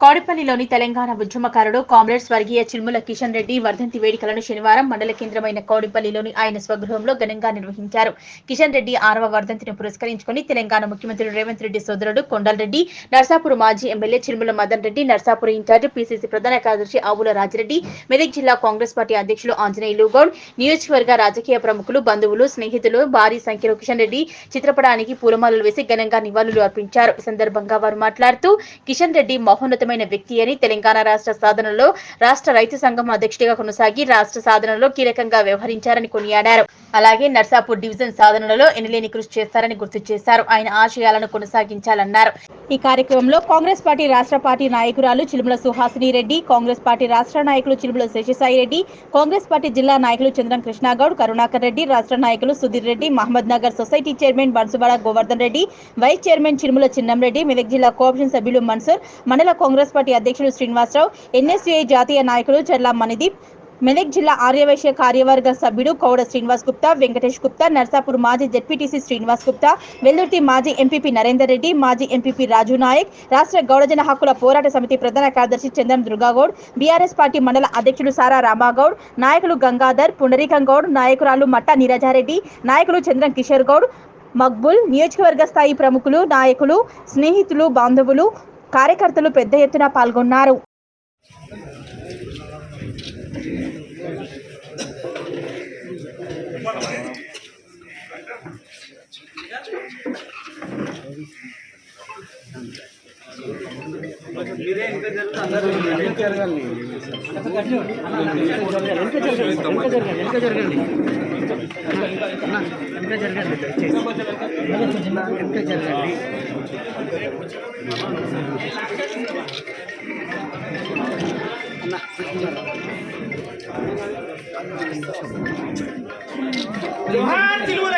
కౌడిపల్లిలోని తెలంగాణ ఉద్యమకారుడు కామ్రేడ్ స్వర్గీయ చిల్ముల కిషన్ రెడ్డి వర్ధంతి వేడుకలను శనివారం మండల కేంద్రమైన కౌడిపల్లిలోని ఆయన స్వగృహంలో ఘనంగా నిర్వహించారు. కిషన్ రెడ్డి 6వ వర్ధంతిని పురస్కరించుకుని తెలంగాణ ముఖ్యమంత్రి రేవంత్ రెడ్డి సోదరుడు కొండలరెడ్డి, నర్సాపూర్ మాజీ MLA Chilumula Madan Reddy, Narsapur in-charge PCC ప్రధాన కార్యదర్శి ఆవుల రాజిరెడ్డి, మెదక్ జిల్లా కాంగ్రెస్ పార్టీ అధ్యక్షులు ఆంజనేయులు గౌడ్, నియోజకవర్గ రాజకీయ ప్రముఖులు, బంధువులు, స్నేహితులు భారీ సంఖ్యలో కిషన్ రెడ్డి చిత్రపటానికి పూలమాలలు వేసి ఘనంగా నివాళులు అర్పించారు. ఈ సందర్భంగా వారు మాట్లాడుతూ కిషన్ రెడ్డి మహోన్నతమైన వ్యక్తి అని, తెలంగాణ రాష్ట్ర సాధనలో రాష్ట్ర రైతు సంఘం అధ్యక్షుడిగా కొనసాగి రాష్ట్ర సాధనలో కీలకంగా వ్యవహరించారని కొనియాడారు. అలాగే నర్సాపూర్ డివిజన్ సాధనలో ఎనలేని కృషి చేస్తారని గుర్తు చేశారు. ఆయన ఆశయాలను కొనసాగించాలన్నారు. ఈ కార్యక్రమంలో కాంగ్రెస్ పార్టీ రాష్ట్ర పార్టీ నాయకురాలు చిలుముల సుహాసిని రెడ్డి, కాంగ్రెస్ పార్టీ రాష్ట్ర నాయకులు చిలుముల శేషసాయి రెడ్డి, కాంగ్రెస్ పార్టీ జిల్లా నాయకులు చంద్రం కృష్ణగౌడ్, కరుణాకర్ రెడ్డి, రాష్ట్ర నాయకులు Sudheer Reddy, Mohammad Nagar society chairman Banswada Govardhan Reddy, vice chairman Chilumula Chinnamreddy, Medak జిల్లా కోఆప్షన్ సభ్యులు మన్సూర్, మండల కాంగ్రెస్ పార్టీ అధ్యక్షులు శ్రీనివాసరావు, ఎన్ఎస్యుఐ జాతీయ నాయకులు చర్ల మణిదీప్, మెదక్ జిల్లా ఆర్యవైశ్య కార్యవర్గ సభ్యుడు కౌడ శ్రీనివాస్ గుప్తా, వెంకటేష్ గుప్తా, నర్సాపూర్ మాజీ జెడ్పీటీసీ శ్రీనివాస్ గుప్తా, వెల్దుర్తి మాజీ ఎంపీపీ నరేందర్ రెడ్డి, మాజీ ఎంపీపీ రాజు నాయక్, రాష్ట్ర గౌడజన హక్కుల పోరాట సమితి ప్రధాన కార్యదర్శి చంద్రం దుర్గాగౌడ్, బీఆర్ఎస్ పార్టీ మండల అధ్యక్షులు సారా రామాగౌడ్, నాయకులు గంగాధర్, పుండరీకం గౌడ్, నాయకురాలు మట్టా నీరజారెడ్డి, నాయకులు చంద్రం కిషోర్ గౌడ్, మక్బుల్, నియోజకవర్గ స్థాయి ప్రముఖులు, నాయకులు, స్నేహితులు, బాంధవులు, కార్యకర్తలు పెద్ద ఎత్తున పాల్గొన్నారు. చిలుముల